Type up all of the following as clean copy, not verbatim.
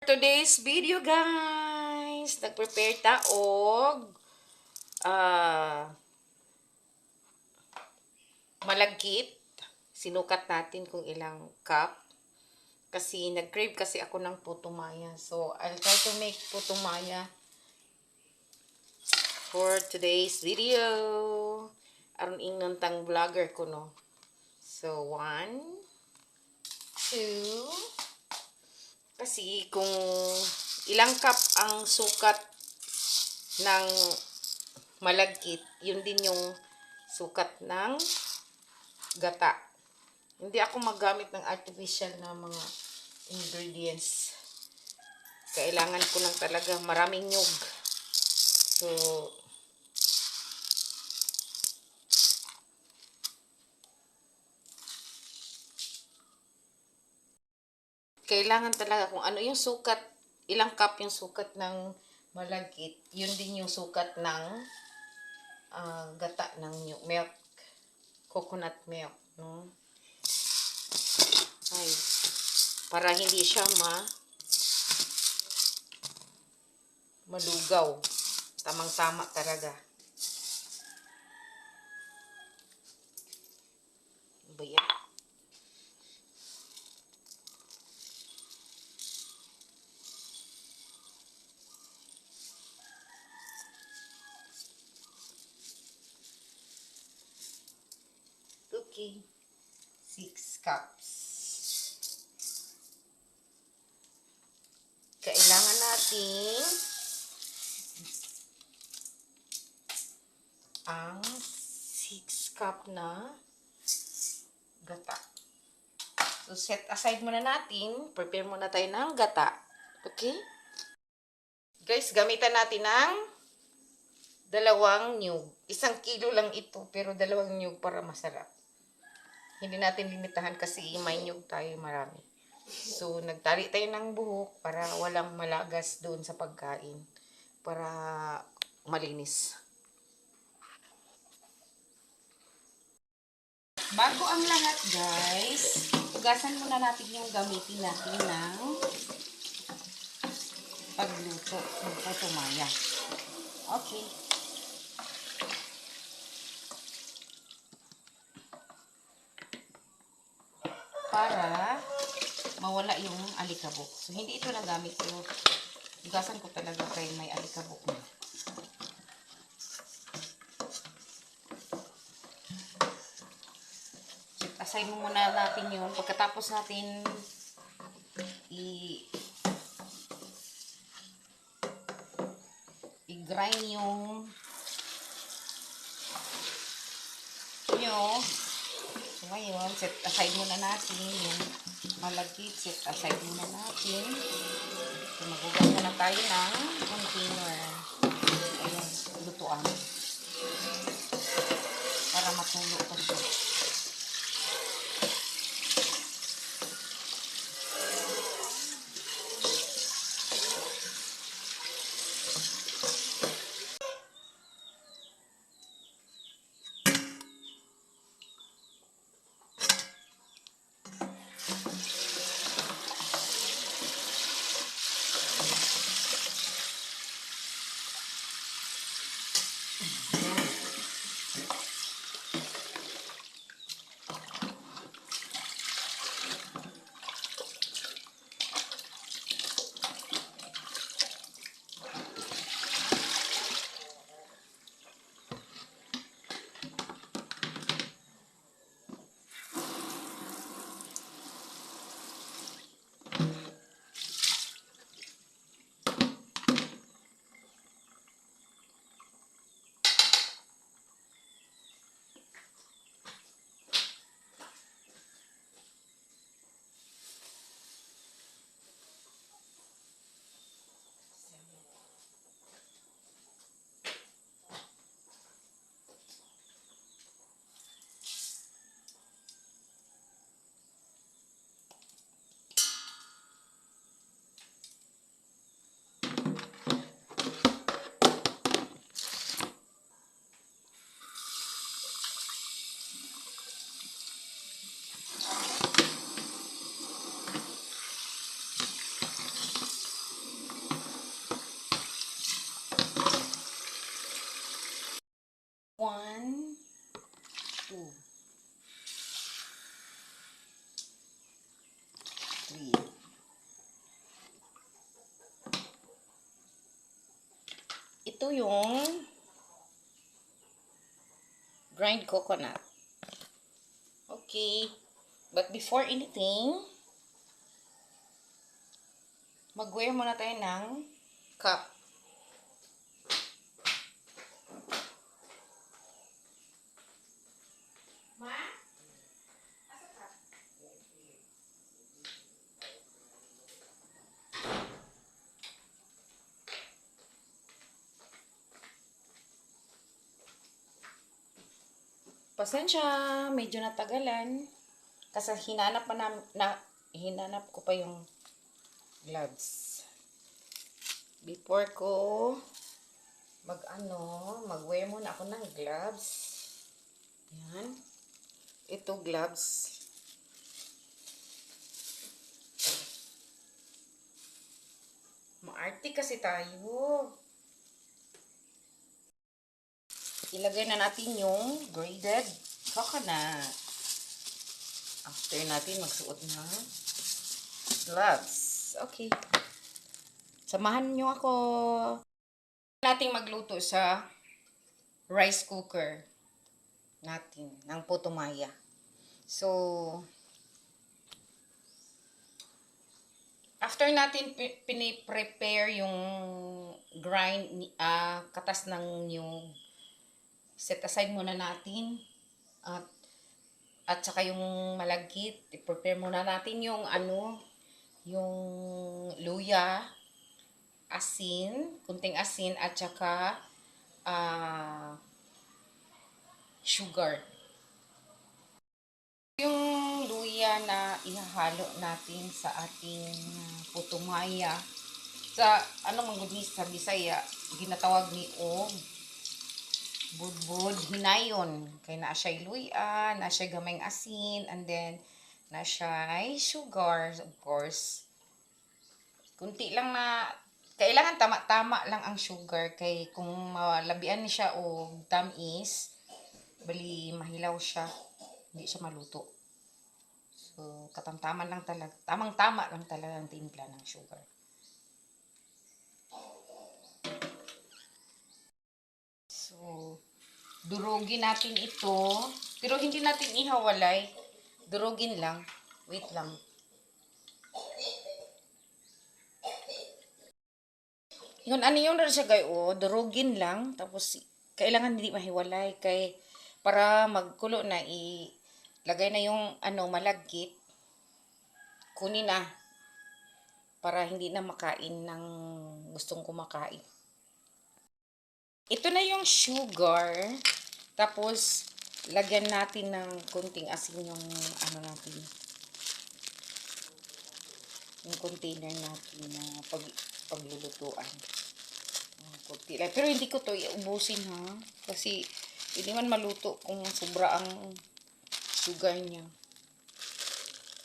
Today's video guys, nag-prepare ta og malagkit. Sinukat natin kung ilang cup kasi nag-crave kasi ako ng puto maya. So I'll try to make puto maya for today's video. Aron ingnon tang vlogger ko no. So 1 2 kasi kung ilang cup ang sukat ng malagkit, yun din yung sukat ng gata. Hindi ako maggamit ng artificial na mga ingredients. Kailangan ko lang talaga maraming nyug. So, kailangan talaga kung ano yung sukat, ilang cup yung sukat ng malagkit, yun din yung sukat ng gata ng milk, coconut milk, no? Ay, para hindi siya malugaw. Tamang-tama talaga. Ba yan? Okay. 6 cups. Kailangan natin ang 6 cup na gata. So, set aside muna natin. Prepare muna tayo ng gata. Okay? Guys, gamitan natin ng 2 nyug. 1 kilo lang ito, pero 2 nyug para masarap. Hindi natin limitahan kasi may nyug tayo marami. So, nagtali tayo ng buhok para walang malagas doon sa pagkain. Para malinis. Bago ang lahat guys, hugasan muna natin yung gamitin natin ng pagluto ng puto maya. Okay. Para mawala yung alikabok. So, hindi ito nagamit ko. Hugasan ko talaga kay may alikabok na. Aside mo muna natin yun. Pagkatapos natin i-grind yung so ngayon, set aside muna natin yung malagkit. Set aside muna natin. So, magugas muna tayo ng container. Ayun, lutuan. Para matulo pa siya. ito yung grind coconut. Okay. But before anything, mag-wear muna tayo ng cup. Pasensya, medyo natagalan. Kasi hinanap ko pa yung gloves. Before ko mag-wear muna ako ng gloves. Yan. Ito gloves. Maarte kasi tayo. Ilagay na natin yung grated coconut. After natin magsuot ng gloves. Okay. Samahan nyo ako. Nating magluto sa rice cooker natin ng putumaya. So, after natin piniprepare yung katas ng nyug, set aside muna natin at saka yung malagkit, i-prepare muna natin yung yung luya, asin, kunting asin at saka sugar. Yung luya na ihahalo natin sa ating putumaya. Sa sa Bisaya, ginatawag ni og budbud hinayon. Kay na siya luya, na siya gamayng asin, and then na siya sugar, of course. Kunti lang na kailangan tama-tama lang ang sugar kay kung malabian ni siya o tamis, bali mahilaw siya, hindi siya maluto. So, katamtaman lang talaga, tamang-tama lang talaga ang timpla ng sugar. So, durugin natin ito, pero hindi natin ihawalay. Durugin lang. Wait lang. Yun, yun na siya gayo, durugin lang, tapos kailangan hindi mahiwalay kay para magkulo na ilagay na yung malagkit, kunin na para hindi na makain ng gustong kumakain. Ito na yung sugar, tapos lagyan natin ng kunting asin yung yung container natin na paglulutuan. Kunti lang. Pero hindi ko to iubusin ha. Kasi hindi man maluto kung sobra ang sugar niya.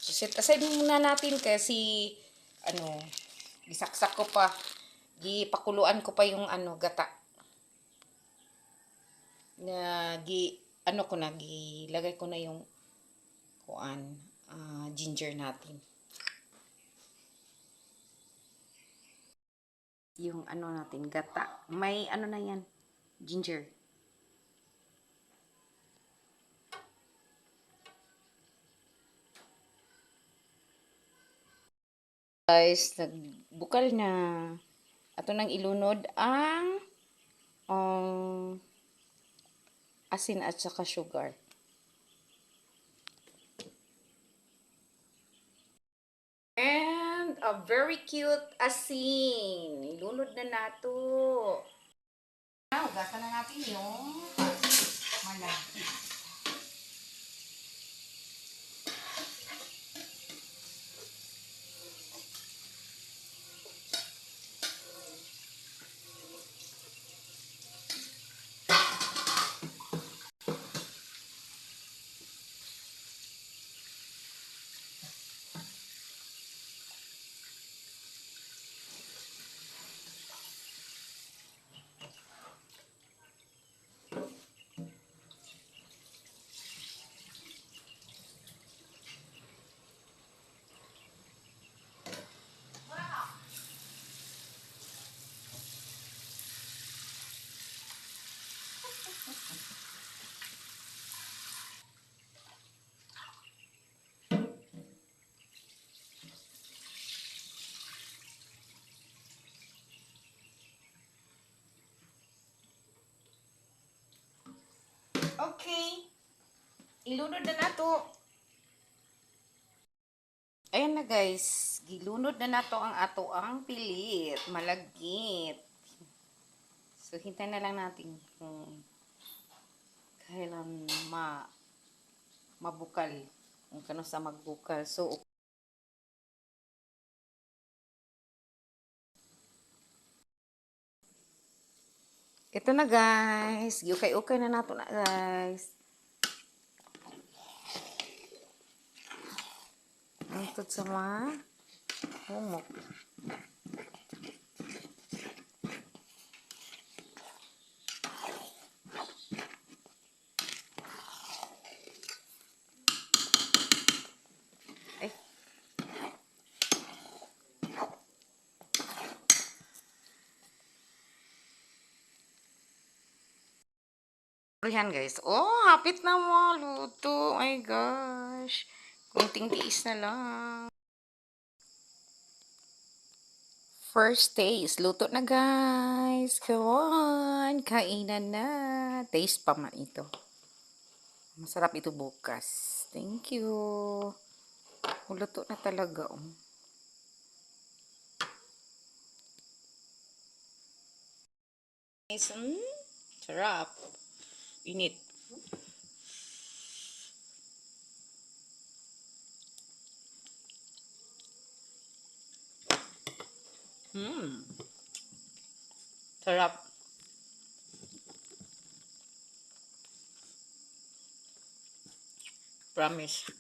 So set aside muna natin kasi gisaksak ko pa. Gipakuluan ko pa yung gata. Na gilagay ko na yung ginger natin. Yung natin, gata. May na yan, ginger. Guys, nagbukal na. Ato nang ilunod ang asin at saka sugar. And a very cute asin. Ilunod na nato. Now, gasa na natin yung malagkit. Okay. Ilunod na nato. Ayan na guys, gilunod na nato ang ato ang pilit, malagkit. So hintay na lang natin kung kailan mabukal, kung kano sa magbukal. So ito na guys, okay na nato na guys. Ang sa mga humok. Ay. Yan guys. Oh, hapit na maluto. Oh my gosh. Kunting tiis na lang. First taste. Luto na guys. Come on. Kainan na. Taste pa man ito. Masarap ito bukas. Thank you. Luto na talaga. Oh. Nice. Sarap. Init. Sarap. Promise.